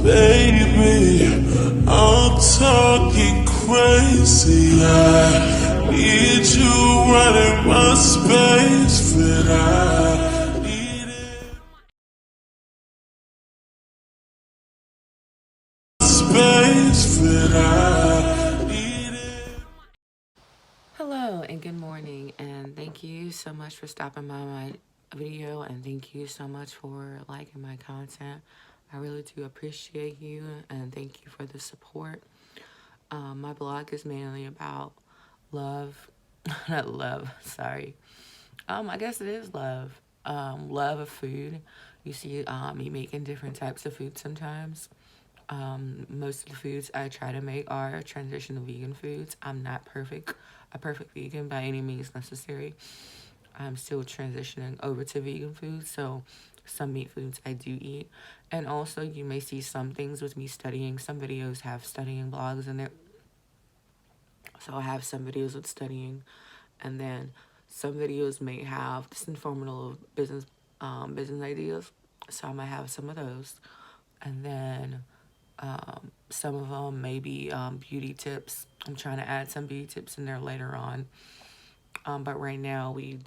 Baby, I'm talking crazy. I need you running my space, but I need it. Space, but I need it. Hello and good morning, and thank you so much for stopping by my video, and thank you so much for liking my content. I really do appreciate you, and thank you for the support. My blog is mainly about love, not love, sorry. I guess it is love. Love of food. You see me making different types of food sometimes. Most of the foods I try to make are transitional vegan foods. I'm not a perfect vegan by any means necessary. I'm still transitioning over to vegan food, so some meat foods I do eat. And also, you may see some things with me studying. Some videos have studying blogs in it. So I have some videos with studying, and then some videos may have just informative business ideas. So I might have some of those, and then some of them may be beauty tips. I'm trying to add some beauty tips in there later on. But right now, we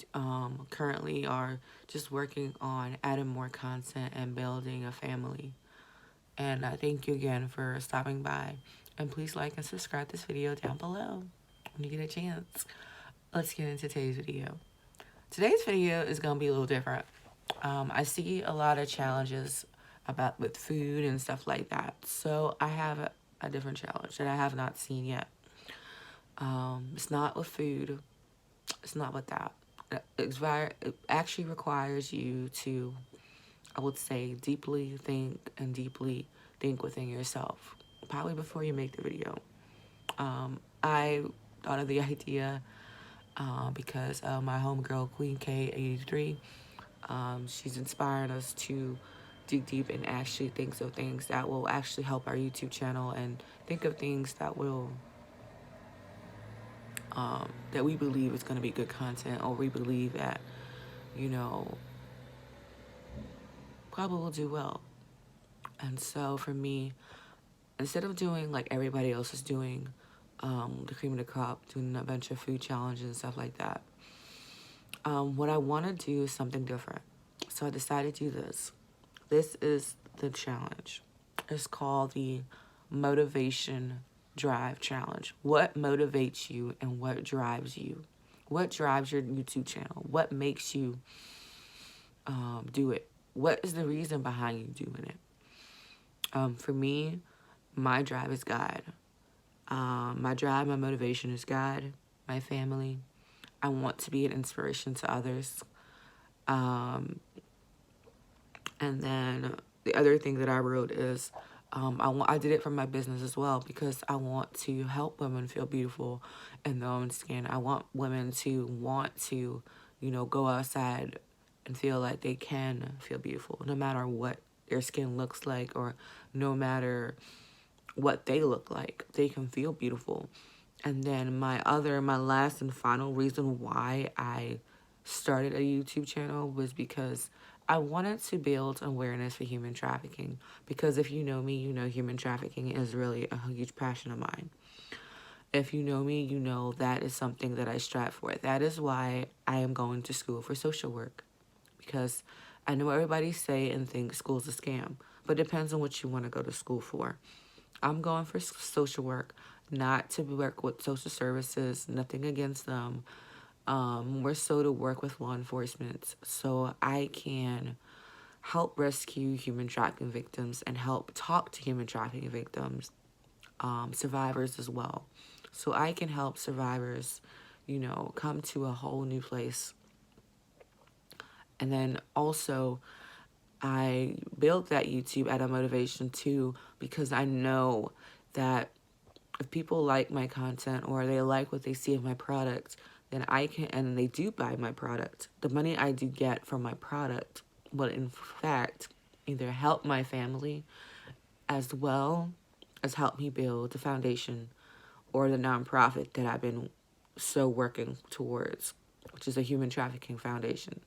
currently are just working on adding more content and building a family. And I thank you again for stopping by. And please like and subscribe this video down below when you get a chance. Let's get into today's video. Today's video is going to be a little different. I see a lot of challenges with food and stuff like that. So I have a different challenge that I have not seen yet. It's not with food. It's not with that. It actually requires you to, I would say, deeply think within yourself, probably before you make the video. I thought of the idea because my homegirl, Queen K83, she's inspiring us to dig deep and actually think of things that will actually help our YouTube channel, and think of things that will that we believe is going to be good content, or we believe that, probably will do well. And so for me, instead of doing like everybody else is doing, the cream of the crop, doing a bunch of food challenges and stuff like that, what I want to do is something different. So I decided to do this. This is the challenge. It's called the Motivation Drive Challenge. What motivates you and what drives you? What drives your YouTube channel? What makes you do it? What is the reason behind you doing it? For me, my drive is God. My drive, my motivation is God, my family. I want to be an inspiration to others. And then the other thing that I wrote is I did it for my business as well, because I want to help women feel beautiful in their own skin. I want women to want to, go outside and feel like they can feel beautiful, no matter what their skin looks like, or no matter what they look like. They can feel beautiful. And then my last and final reason why I started a YouTube channel was because I wanted to build awareness for human trafficking. Because if you know me, you know human trafficking is really a huge passion of mine. If you know me, you know that is something that I strive for. That is why I am going to school for social work. Because I know everybody say and think school's a scam, but it depends on what you want to go to school for. I'm going for social work, not to work with social services, nothing against them. More so to work with law enforcement, so I can help rescue human trafficking victims and help talk to human trafficking victims, survivors as well. So I can help survivors, come to a whole new place. And then also, I built that YouTube out of motivation too, because I know that if people like my content, or they like what they see of my product, then I can, and they do buy my product, the money I do get from my product will in fact either help my family as well as help me build the foundation or the nonprofit that I've been so working towards, which is a human trafficking foundation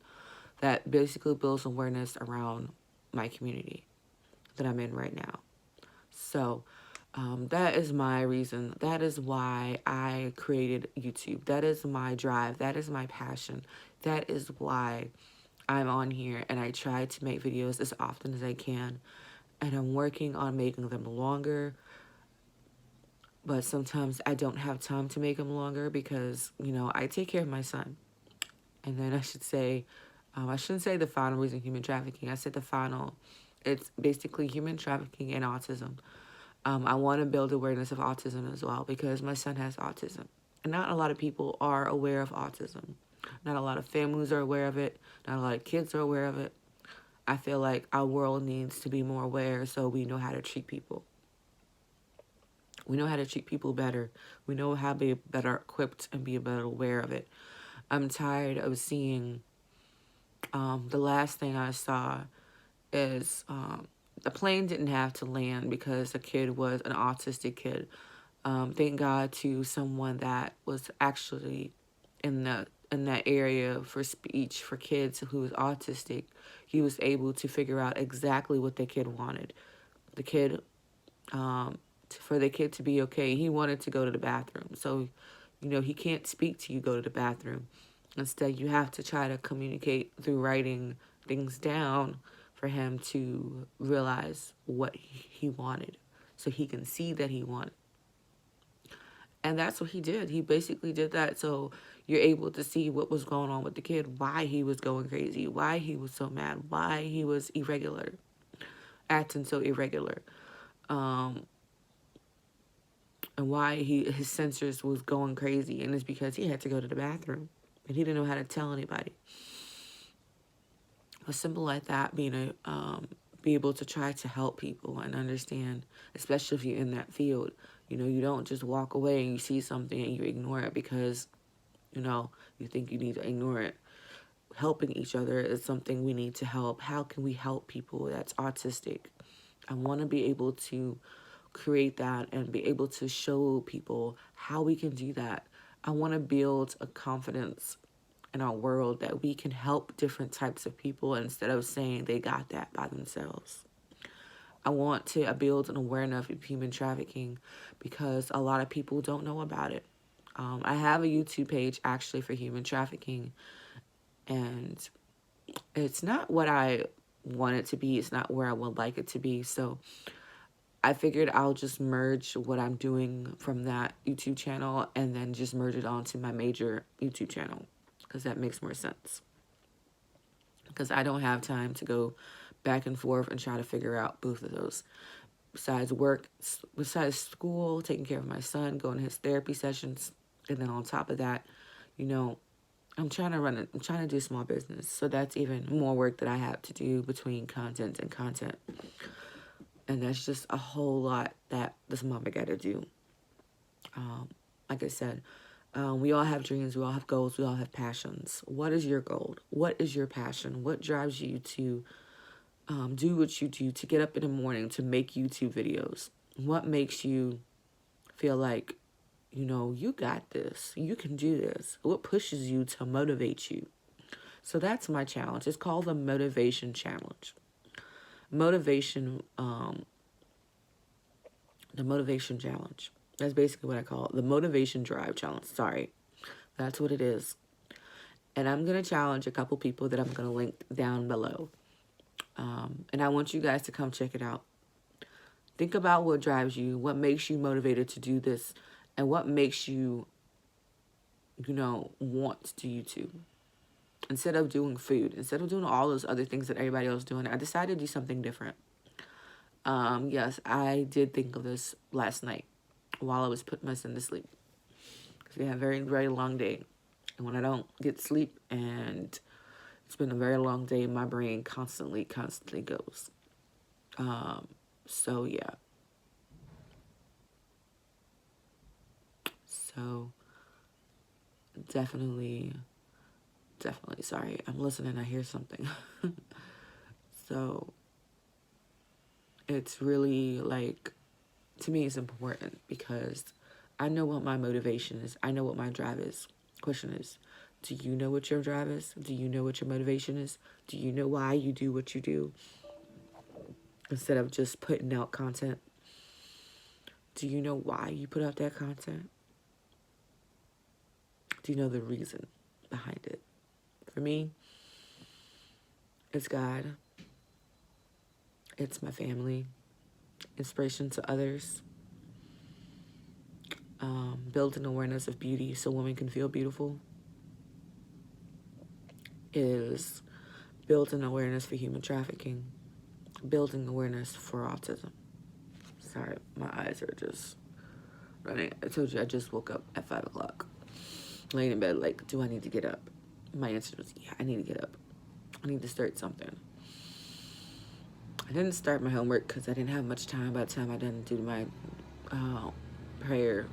that basically builds awareness around my community that I'm in right now. So that is my reason. That is why I created YouTube. That is my drive. That is my passion. That is why I'm on here, and I try to make videos as often as I can. And I'm working on making them longer, but sometimes I don't have time to make them longer because, you know, I take care of my son. And then I shouldn't say the final reason human trafficking. I said the final, it's basically human trafficking and autism. I want to build awareness of autism as well because my son has autism. And not a lot of people are aware of autism. Not a lot of families are aware of it. Not a lot of kids are aware of it. I feel like our world needs to be more aware so we know how to treat people. We know how to treat people better. We know how to be better equipped and be better aware of it. I'm tired of seeing, the last thing I saw is the plane didn't have to land because the kid was an autistic kid. Thank God to someone that was actually in that area for speech for kids who was autistic. He was able to figure out exactly what the kid wanted. The kid, for the kid to be okay, he wanted to go to the bathroom. So, you know, he can't speak to you go to the bathroom. Instead, you have to try to communicate through writing things down for him to realize what he wanted so he can see that he wanted. And that's what he did. He basically did that so you're able to see what was going on with the kid, why he was going crazy, why he was so mad, why he was irregular, acting so irregular, and why his sensors was going crazy. And it's because he had to go to the bathroom and he didn't know how to tell anybody. A simple like that, being be able to try to help people and understand, especially if you're in that field. You know, you don't just walk away and you see something and you ignore it because, you know, you think you need to ignore it. Helping each other is something we need to help. How can we help people that's autistic? I want to be able to create that and be able to show people how we can do that. I want to build a confidence in our world that we can help different types of people instead of saying they got that by themselves. I want to build an awareness of human trafficking because a lot of people don't know about it. I have a YouTube page actually for human trafficking, and it's not what I want it to be. It's not where I would like it to be. So I figured I'll just merge what I'm doing from that YouTube channel and then just merge it onto my major YouTube channel because that makes more sense. Because I don't have time to go back and forth and try to figure out both of those. Besides work, besides school, taking care of my son, going to his therapy sessions, and then on top of that, you know, I'm trying to do a small business. So that's even more work that I have to do between content and content. And that's just a whole lot that this mama got to do. Like I said, we all have dreams, we all have goals, we all have passions. What is your goal? What is your passion? What drives you to do what you do, to get up in the morning, to make YouTube videos? What makes you feel like, you know, you got this, you can do this? What pushes you to motivate you? So that's my challenge. It's called the Motivation Challenge. Motivation, the Motivation Challenge. That's basically what I call it. The Motivation Drive Challenge. Sorry. That's what it is. And I'm going to challenge a couple people that I'm going to link down below. And I want you guys to come check it out. Think about what drives you, what makes you motivated to do this, and what makes you, you know, want to do YouTube. Instead of doing food, instead of doing all those other things that everybody else is doing, I decided to do something different. Yes, I did think of this last night while I was putting my son to sleep. Because we had a very, very long day. And when I don't get sleep and it's been a very long day, my brain constantly goes. So, yeah. So, definitely, sorry. I'm listening, I hear something. So, it's really, like, to me, it's important because I know what my motivation is. I know what my drive is. Question is, do you know what your drive is? Do you know what your motivation is? Do you know why you do what you do? Instead of just putting out content. Do you know why you put out that content? Do you know the reason behind it? For me, it's God. It's my family. Inspiration to others. Building awareness of beauty so women can feel beautiful. Is building awareness for human trafficking. Building awareness for autism. Sorry, my eyes are just running. I told you I just woke up at 5 o'clock. Laying in bed like, do I need to get up? My answer was, yeah, I need to get up. I need to start something. I didn't start my homework because I didn't have much time. By the time I done do my prayer,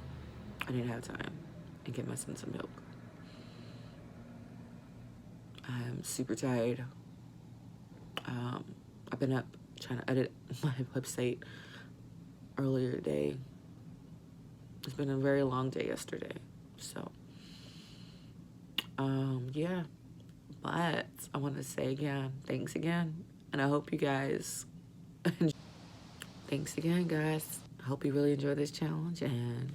I didn't have time and get my son some milk. I'm super tired. I've been up trying to edit my website earlier today. It's been a very long day yesterday. So, yeah. But I want to say again, thanks again. And I hope you guys, thanks again, guys. I hope you really enjoy this challenge, and